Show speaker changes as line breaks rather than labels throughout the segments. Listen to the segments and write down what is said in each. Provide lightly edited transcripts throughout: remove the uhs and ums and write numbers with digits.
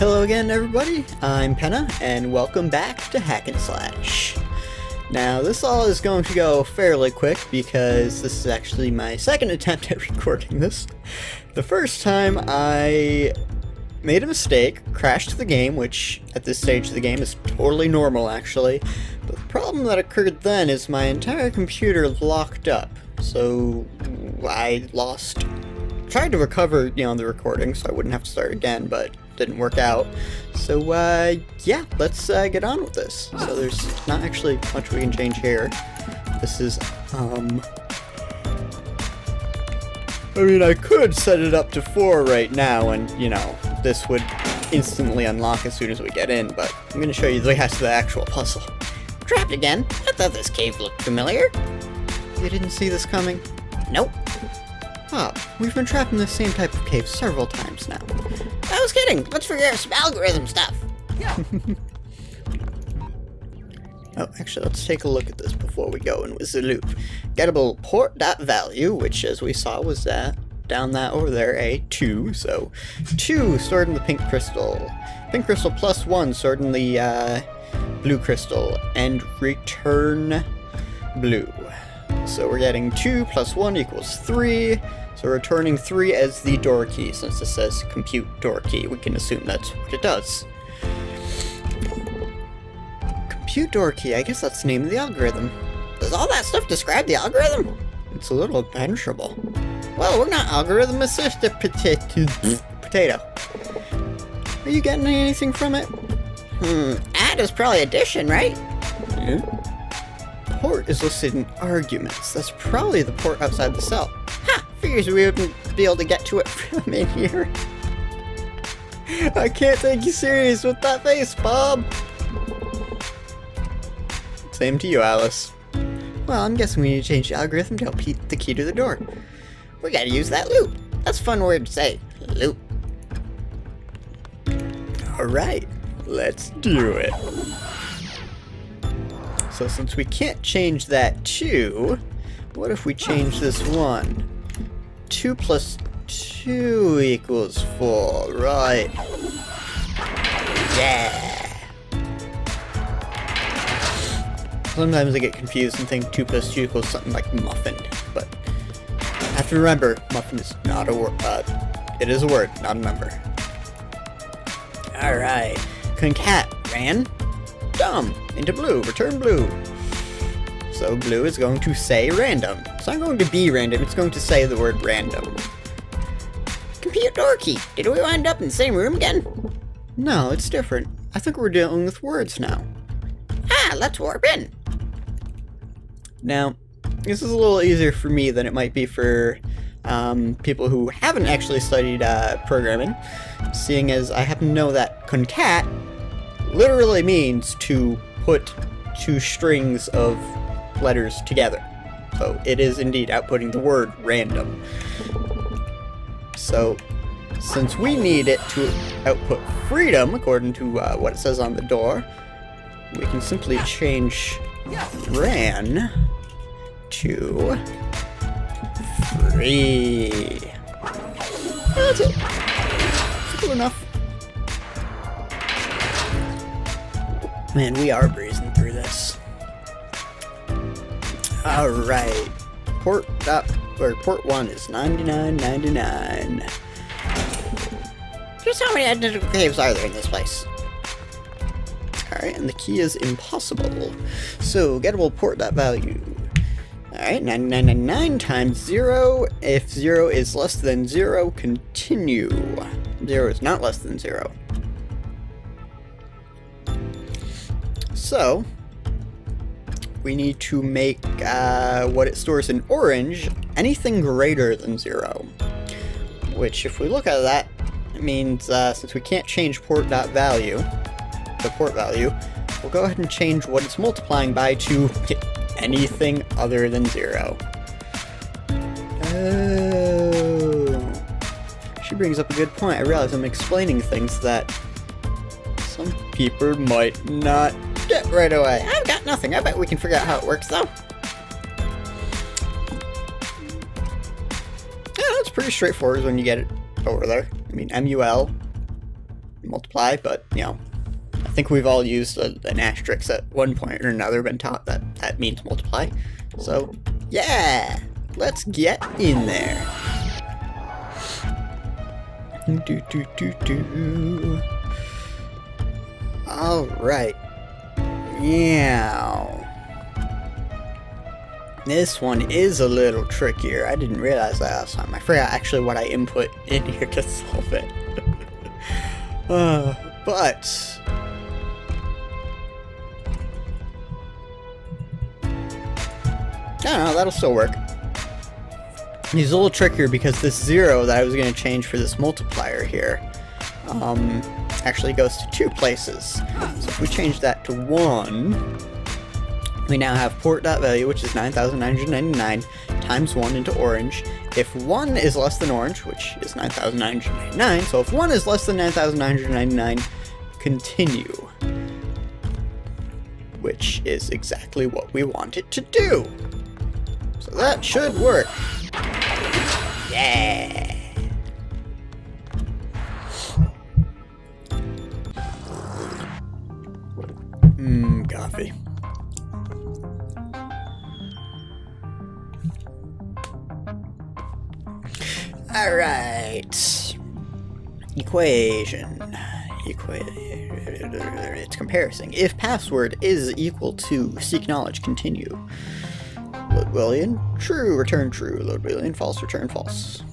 Hello again, everybody. I'm Penna, and welcome back to Hack and Slash. Now, this all is going to go fairly quick because this is actually my second attempt at recording this. The first time I made a mistake, crashed the game, which at this stage of the game is totally normal actually, but the problem that occurred then is my entire computer locked up, so I tried to recover, the recording so I wouldn't have to start again, but didn't work out. So, yeah, let's get on with this. So there's not actually much we can change here. This is, I could set it up to 4 right now and, this would instantly unlock as soon as we get in, but I'm going to show you the rest of the actual puzzle.
Trapped again? I thought this cave looked familiar.
You didn't see this coming?
Nope.
Ah, we've been trapped in the same type of cave several times now.
I was kidding. Let's figure out some algorithm stuff.
Oh, actually, let's take a look at this before we go in with the loop. Gettable port.value, which as we saw was down that over there, a 2. So 2 stored in the pink crystal. Pink crystal plus 1 stored in the blue crystal. And return blue. So we're getting 2 plus 1 equals 3. So returning 3 as the door key. Since this says compute door key, we can assume that's what it does. Compute door key, I guess that's the name of the algorithm.
Does all that stuff describe the algorithm?
It's a little impenetrable.
Well, we're not algorithm assisted
Potato. Are you getting anything from it?
Add is probably addition, right?
Yeah. Port is listed in arguments. That's probably the port outside the cell.
Ha! Figures we wouldn't be able to get to it from in here.
I can't take you serious with that face, Bob. Same to you, Alice. Well, I'm guessing we need to change the algorithm to help the key to the door.
We gotta use that loop. That's a fun word to say. Loop.
Alright, let's do it. So since we can't change that 2, what if we change this 1? 2 plus 2 equals 4, right?
Yeah.
Sometimes I get confused and think 2 plus 2 equals something like muffin, but I have to remember, muffin is not a word, it is a word, not a number. Alright, concat random into blue, return blue. So blue is going to say random. It's not going to be random, it's going to say the word random.
Compute door key. Did we wind up in the same room again?
No, it's different. I think we're dealing with words now.
Ah, let's warp in.
Now, this is a little easier for me than it might be for people who haven't actually studied programming, seeing as I happen to know that concat literally means to put 2 strings of letters together. So it is indeed outputting the word random. So since we need it to output freedom, according to what it says on the door, we can simply change ran to free. That's it. Simple enough. Man, we are breezing through this. Alright. Port 1 is 99.99.
Just how many identical caves are there in this place?
Alright, and the key is impossible. So, gettable port.value. Alright, 99.99 times 0. If 0 is less than 0, continue. 0 is not less than 0. So, we need to make what it stores in orange anything greater than 0. Which, if we look at that, it means since we can't change port.value, the port value, we'll go ahead and change what it's multiplying by to anything other than 0. Oh. She brings up a good point. I realize I'm explaining things that some people might not get right away.
I've got nothing. I bet we can figure out how it works, though.
Yeah, it's pretty straightforward when you get it over there. I mean, MUL multiply, but, you know, I think we've all used an asterisk at one point or another, been taught that that means multiply. So, yeah, let's get in there. Alright. Yeah. This one is a little trickier. I didn't realize that last time. I forgot actually what I input in here to solve it. But I don't know, that'll still work. He's a little trickier because this 0 that I was going to change for this multiplier here actually goes to 2 places. So if we change that to 1, we now have port.value, which is 9,999 times 1 into orange. If 1 is less than orange, which is 9,999, so if 1 is less than 9,999, continue. Which is exactly what we want it to do. So that should work. Yeah! Coffee. Alright. Equation. It's comparison. If password is equal to seek knowledge, continue. Load boolean, true, return true. Load boolean, false, return false.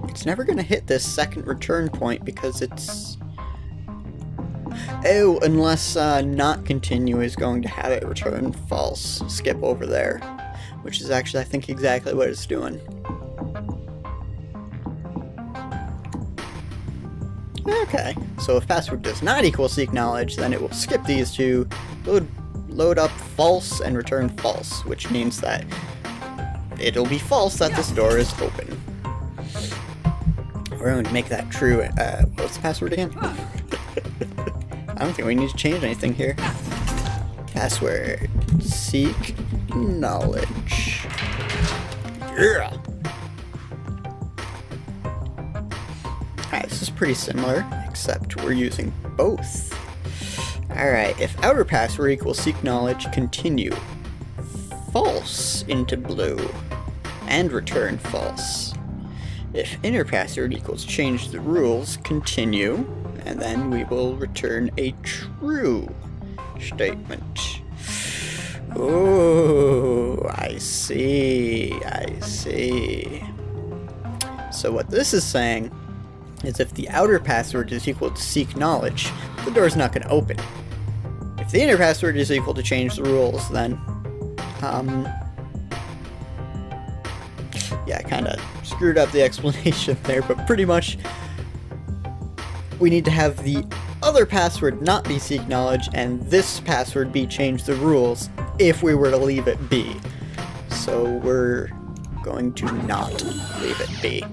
It's never going to hit this second return point because it's... Oh, unless not continue is going to have it return false. Skip over there. Which is actually, I think, exactly what it's doing. Okay, so if password does not equal seek knowledge, then it will skip these two, load up false and return false, which means that it'll be false that this door is open. We're going to make that true. What's the password again? I don't think we need to change anything here. Password. Seek knowledge. Yeah! Alright, this is pretty similar, except we're using both. Alright, if outer password equals seek knowledge, continue. False into blue. And return false. If inner password equals change the rules, continue. And then we will return a true statement. Oh, I see, I see. So what this is saying is if the outer password is equal to seek knowledge, the door's not going to open. If the inner password is equal to change the rules, then, yeah, I kind of screwed up the explanation there, but pretty much we need to have the other password not be seek knowledge and this password be change the rules if we were to leave it be. So we're going to not leave it be.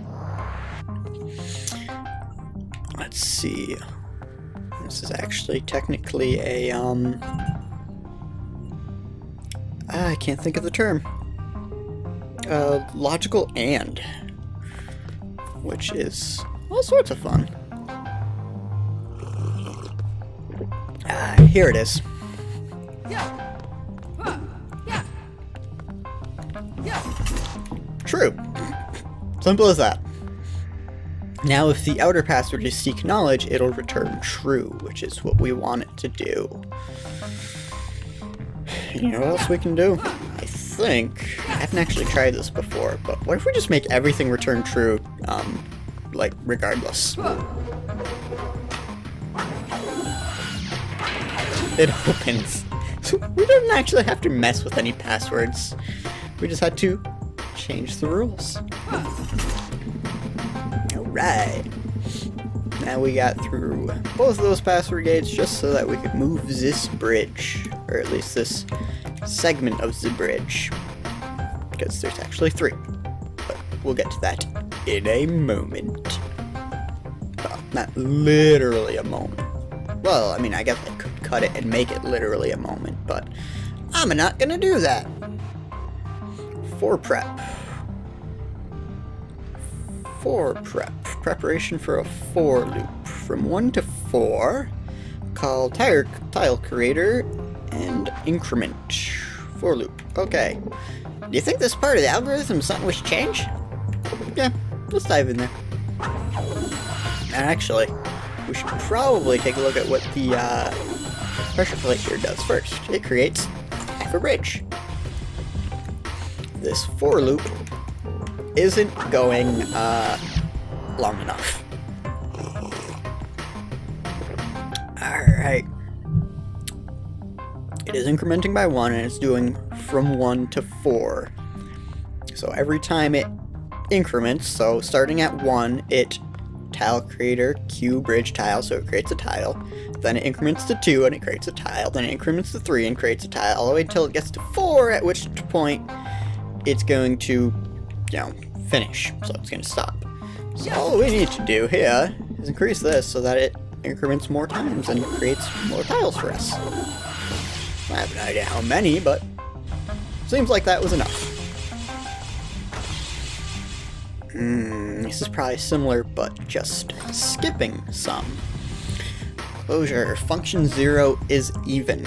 Let's see. This is actually technically a, I can't think of the term. Logical AND. Which is all sorts of fun. Here it is. True. Simple as that. Now if the outer password is seek knowledge, it'll return true, which is what we want it to do. You know what else we can do? I think, I haven't actually tried this before, but what if we just make everything return true, like, regardless? It opens. So we didn't actually have to mess with any passwords. We just had to change the rules. Alright. Now we got through both of those password gates just so that we could move this bridge. Or at least this segment of the bridge. Because there's actually 3. But we'll get to that in a moment. Well, not literally a moment. Well, I mean, I guess I could cut it and make it literally a moment, but I'm not gonna do that. For prep. For prep. Preparation for a for loop. from 1 to 4, call tile creator, and increment. For loop. Okay.
Do you think this part of the algorithm is something we should change?
Yeah, let's dive in there. And actually, we should probably take a look at what the pressure plate here does first. It creates half a bridge. This for loop isn't going long enough. Alright. It is incrementing by 1, and it's doing from 1 to 4. So every time it increments, so starting at 1, it tile creator Q bridge tile, so it creates a tile. Then it increments to 2 and it creates a tile. Then it increments to 3 and creates a tile, all the way until it gets to 4, at which point it's going to, finish. So it's going to stop. So all we need to do here is increase this so that it increments more times and creates more tiles for us. I have no idea how many, but seems like that was enough. This is probably similar, but just skipping some. Closure. Function 0 is even.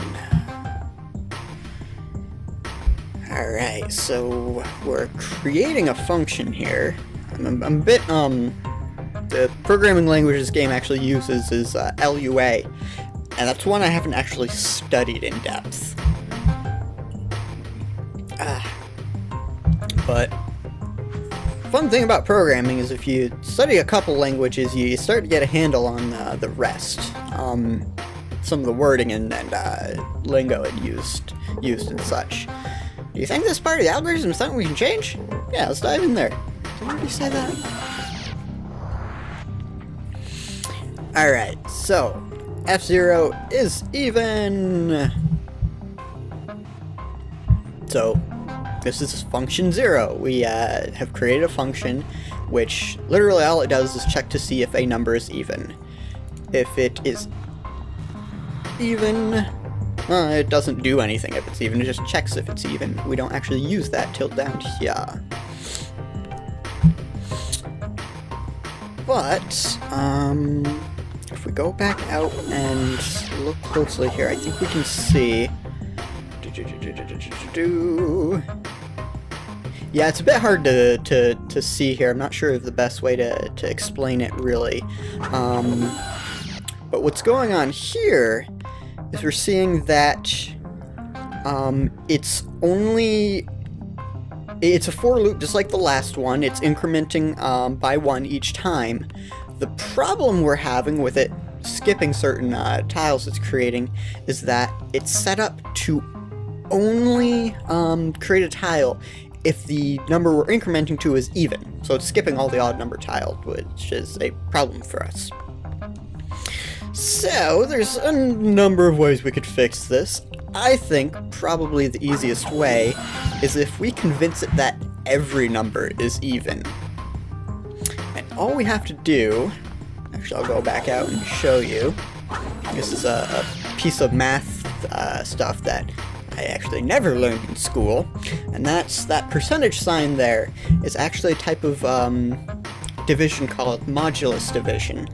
Alright, so we're creating a function here. I'm a bit, the programming language this game actually uses is LUA, and that's one I haven't actually studied in depth. But fun thing about programming is if you study a couple languages, you start to get a handle on the rest. Some of the wording and lingo it used and such. Do you think this part of the algorithm is something we can change? Yeah, let's dive in there. Did I already say that? Alright, so F0 is even. So this is function 0. We have created a function which literally all it does is check to see if a number is even. If it is even, it doesn't do anything if it's even, it just checks if it's even. We don't actually use that till down here. But, if we go back out and look closely here, I think we can see. Yeah, it's a bit hard to see here. I'm not sure of the best way to explain it, really. But what's going on here is we're seeing that it's a for loop just like the last one. It's incrementing by 1 each time. The problem we're having with it skipping certain tiles it's creating is that it's set up to only create a tile if the number we're incrementing to is even. So it's skipping all the odd number tiles, which is a problem for us. So there's a number of ways we could fix this. I think probably the easiest way is if we convince it that every number is even. And all we have to do, actually I'll go back out and show you. This is a piece of math stuff that I actually never learned in school, and that's that percentage sign there is actually a type of division called modulus division.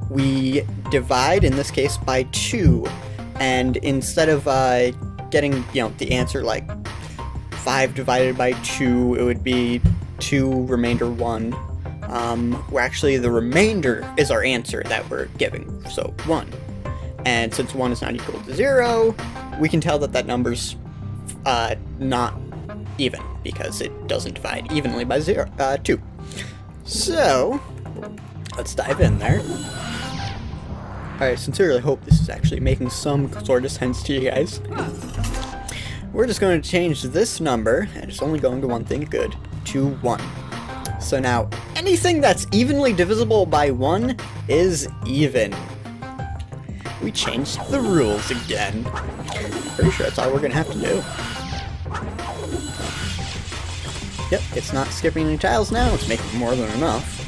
We divide, in this case, by 2, and instead of getting, the answer like 5 divided by 2, it would be 2 remainder 1, where actually the remainder is our answer that we're giving, so 1. And since 1 is not equal to 0, we can tell that number's not even, because it doesn't divide evenly by 2. So, let's dive in there. I sincerely hope this is actually making some sort of sense to you guys. We're just going to change this number, and it's only going to one thing good, to 1. So now, anything that's evenly divisible by 1 is even. We changed the rules again. Pretty sure that's all we're gonna have to do. Yep, it's not skipping any tiles now, it's making more than enough.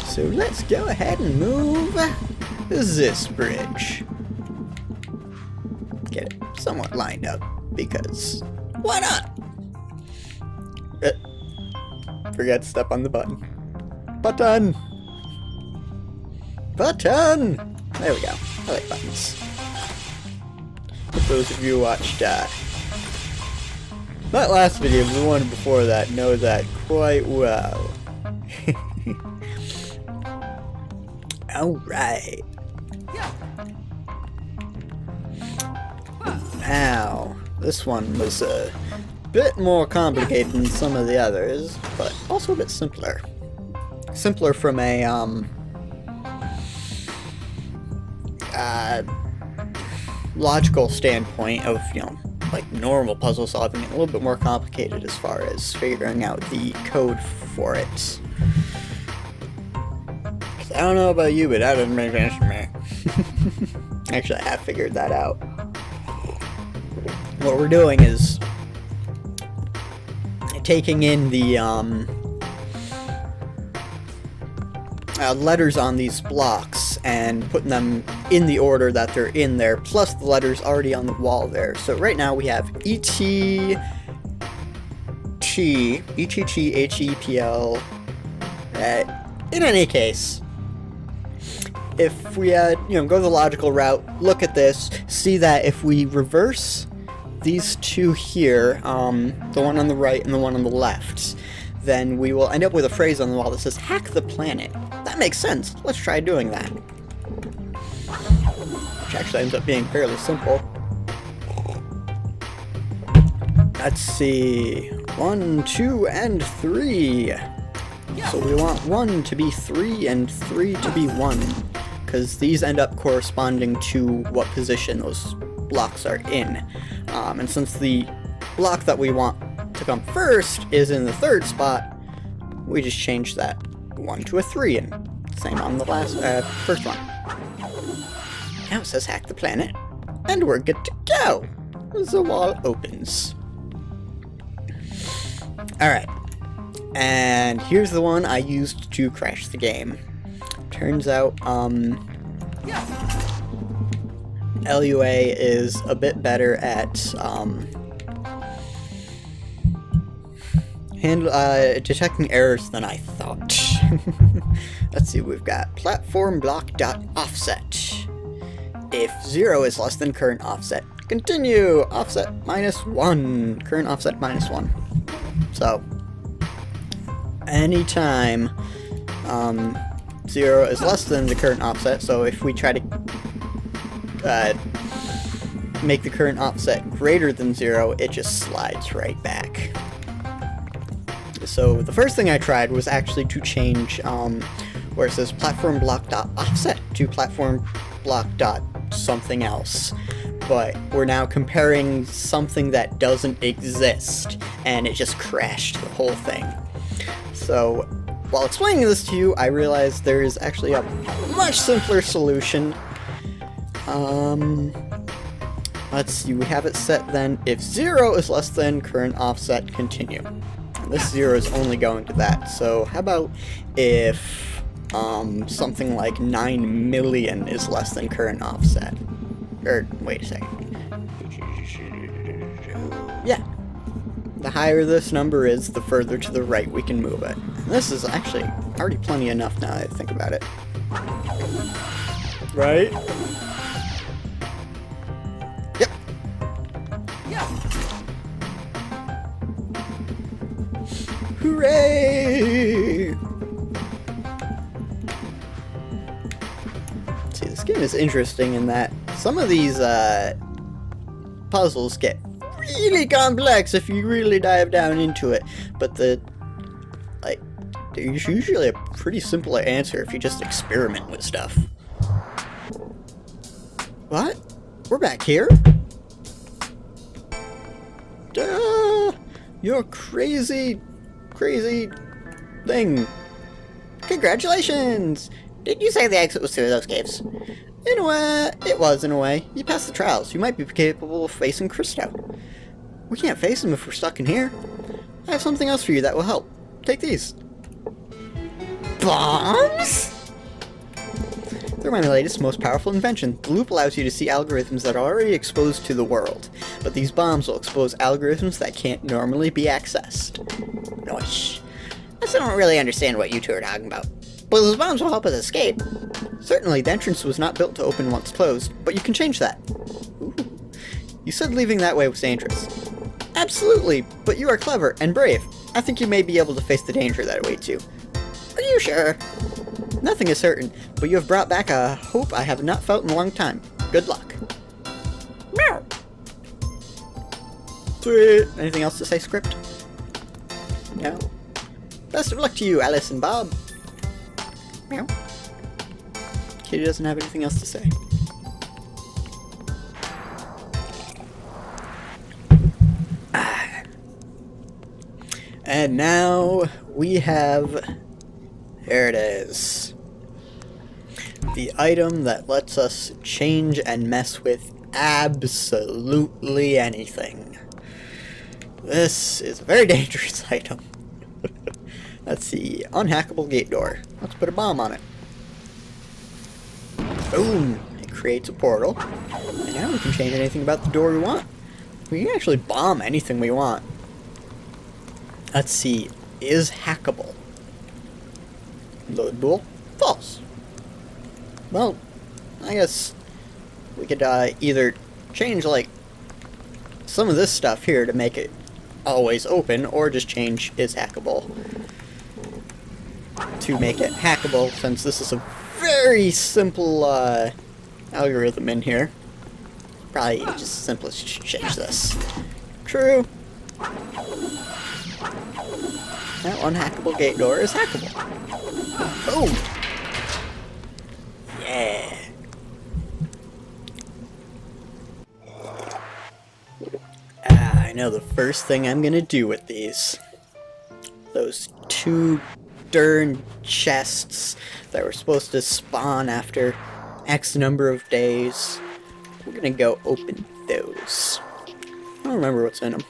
So let's go ahead and move this bridge. Get it somewhat lined up, because why not? Forgot to step on the button. Button! Button! There we go. I like buttons. For those of you who watched that last video, the one before that, know that quite well. Alright. Now, this one was a bit more complicated than some of the others, but also a bit simpler. Simpler from a, logical standpoint of, you know, like normal puzzle solving, and a little bit more complicated as far as figuring out the code for it. I don't know about you, but that doesn't make sense to me. Actually, I have figured that out. What we're doing is taking in the letters on these blocks and putting them in the order that they're in there, plus the letters already on the wall there. So right now we have E-T, T, E-T-T, H-E-P-L. In any case, if we go the logical route, look at this, see that if we reverse these two here, the one on the right and the one on the left, then we will end up with a phrase on the wall that says, hack the planet. That makes sense. Let's try doing that. Which actually ends up being fairly simple. Let's see. 1, 2, and 3. So we want 1 to be 3 and 3 to be 1. Because these end up corresponding to what position those blocks are in. And since the block that we want to come first is in the third spot, we just change that 1 to a 3, and same on the first one. Now it says hack the planet, and we're good to go. The wall opens. Alright, and here's the one I used to crash the game. Turns out, LUA is a bit better at detecting errors than I thought. Let's see, we've got platform block.offset. If 0 is less than current offset, continue. Offset -1, current offset -1. So, anytime 0 is less than the current offset, so if we try to make the current offset greater than 0, it just slides right back. So the first thing I tried was actually to change where it says platform block.offset to platform block.something else. But we're now comparing something that doesn't exist, and it just crashed the whole thing. So while explaining this to you, I realized there is actually a much simpler solution. Let's see, we have it set then, if 0 is less than current offset, continue. And this 0 is only going to that, so how about if something like 9 million is less than current offset? Or, wait a second. Yeah. The higher this number is, the further to the right we can move it. And this is actually already plenty enough now that I think about it. Right? Yep. Hooray! See, this game is interesting in that some of these puzzles get really complex if you really dive down into it, but there's usually a pretty simple answer if you just experiment with stuff. What? We're back here? Duh! Your crazy thing.
Congratulations! Did you say the exit was through those caves?
In a way, it was in a way. You passed the trials. You might be capable of facing Christo. We can't face him if we're stuck in here. I have something else for you that will help. Take these.
Bombs?
They're my latest, most powerful invention. The loop allows you to see algorithms that are already exposed to the world, but these bombs will expose algorithms that can't normally be accessed.
Nice. I still don't really understand what you two are talking about. But those bombs will help us escape.
Certainly, the entrance was not built to open once closed, but you can change that. Ooh. You said leaving that way was dangerous. Absolutely, but you are clever and brave. I think you may be able to face the danger that awaits you.
Are you sure?
Nothing is certain, but you have brought back a hope I have not felt in a long time. Good luck.
Meow.
Sweet. Anything else to say, script? No? Best of luck to you, Alice and Bob.
Meow.
Kitty doesn't have anything else to say. And now we have... There it is. The item that lets us change and mess with absolutely anything. This is a very dangerous item. Let's see. Unhackable gate door. Let's put a bomb on it. Boom! It creates a portal. And now we can change anything about the door we want. We can actually bomb anything we want. Let's see. Is hackable. Loadable. False. Well, I guess we could either change, like, some of this stuff here to make it always open, or just change is hackable to make it hackable, since this is a very simple algorithm in here. Probably just simplest to change this. True. That unhackable gate door is hackable. Boom! Yeah! I know the first thing I'm gonna do with these. Those two darn chests that were supposed to spawn after X number of days. We're gonna go open those. I don't remember what's in them.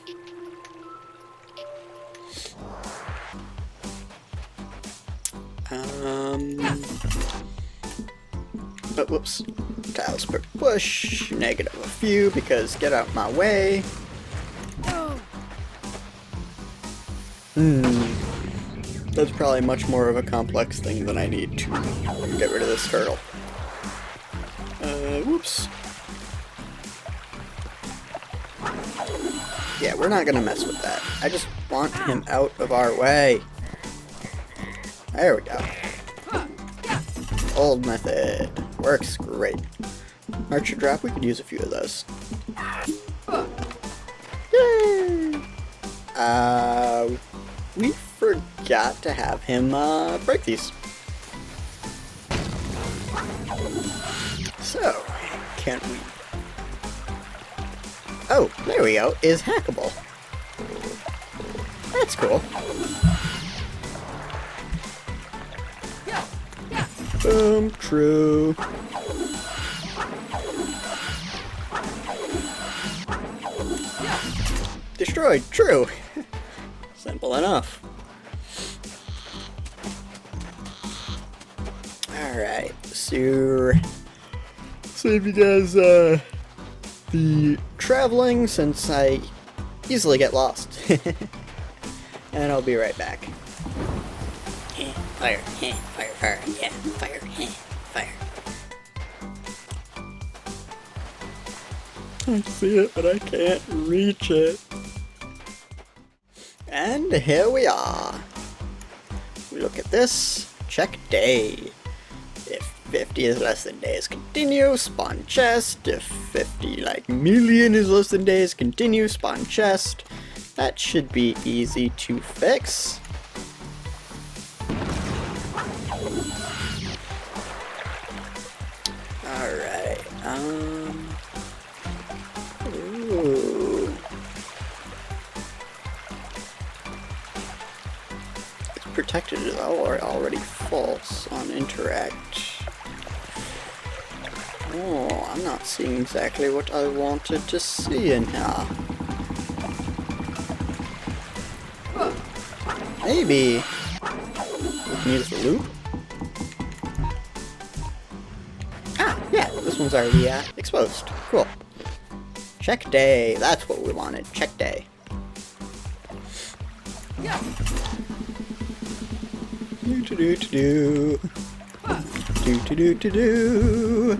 But whoops. Tiles per push. Negative a few because get out my way. That's probably much more of a complex thing than I need to get rid of this turtle. Whoops. Yeah, we're not gonna mess with that. I just want him out of our way. There we go. Old method. Works great. Archer drop, we could use a few of those. Yay! We forgot to have him break these. So, can't we... Oh, there we go. Is hackable. That's cool. Boom, true. Destroyed, true. Simple enough. Alright, so save you guys the traveling since I easily get lost. And I'll be right back.
Fire, fire, yeah, fire, fire.
I see it, but I can't reach it. And here we are. We look at this. Check day. If 50 is less than days, continue, spawn chest. If 50 like million is less than days, continue, spawn chest. That should be easy to fix. Alright, ooh. It's protected is already false on interact. Oh, I'm not seeing exactly what I wanted to see in here. Maybe we can use the loop. Yeah, this one's already exposed. Cool. Check day. That's what we wanted. Check day. Do do do do do. Do.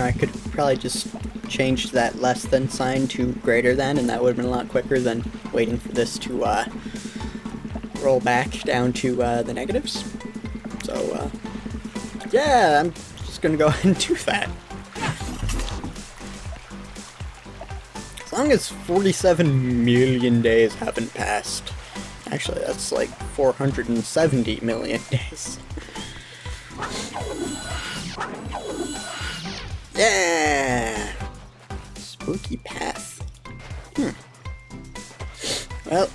I could probably just change that less than sign to greater than, and that would have been a lot quicker than waiting for this to roll back down to the negatives. So, yeah, I'm just gonna go ahead and do that. As long as 47 million days haven't passed. Actually, that's like 470 million days. Yeah! Spooky path. Well,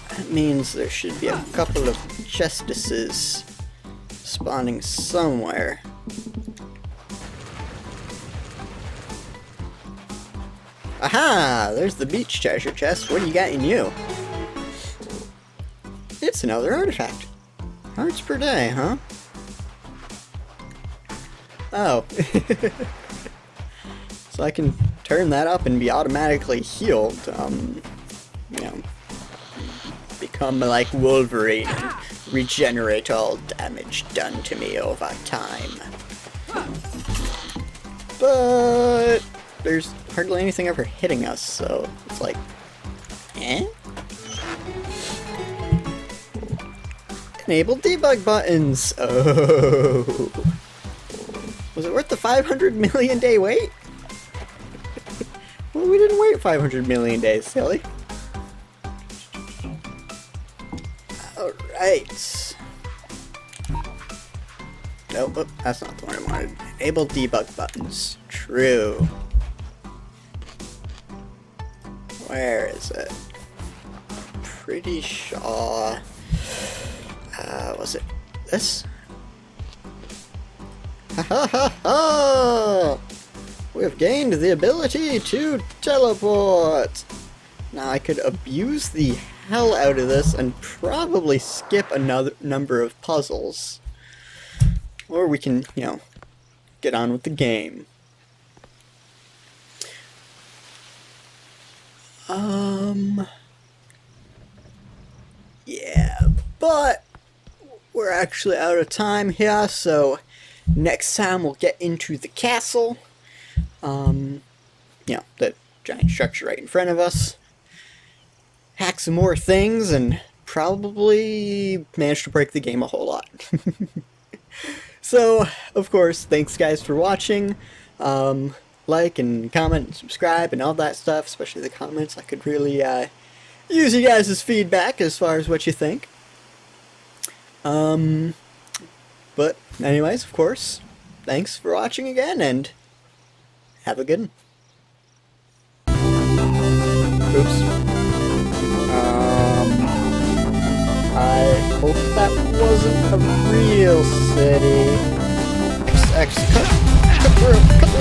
that means there should be a couple of chestises spawning somewhere. Aha! There's the beach treasure chest. What do you got in you? It's another artifact. Hearts per day, huh? Oh. So I can turn that up and be automatically healed. You know, become like Wolverine and regenerate all damage done to me over time. But there's hardly anything ever hitting us, so it's like, eh? Enable debug buttons! Oh! Was it worth the 500 million day wait? Well, we didn't wait 500 million days, silly. Alright. Nope, that's not the one I wanted. Enable debug buttons. True. Where is it? Pretty sure. Was it this? Ha ha ha ha! We have gained the ability to teleport! Now I could abuse the hell out of this and probably skip another number of puzzles. Or we can, you know, get on with the game. Yeah, but we're actually out of time here, so next time we'll get into the castle. You know, the giant structure right in front of us. Hack some more things and probably manage to break the game a whole lot. So, of course, thanks guys for watching. Like and comment and subscribe and all that stuff, especially the comments. I could really use you guys' feedback as far as what you think. But anyways, of course, thanks for watching again, and have a good one. Oops. I hope that wasn't a real city. Cut through.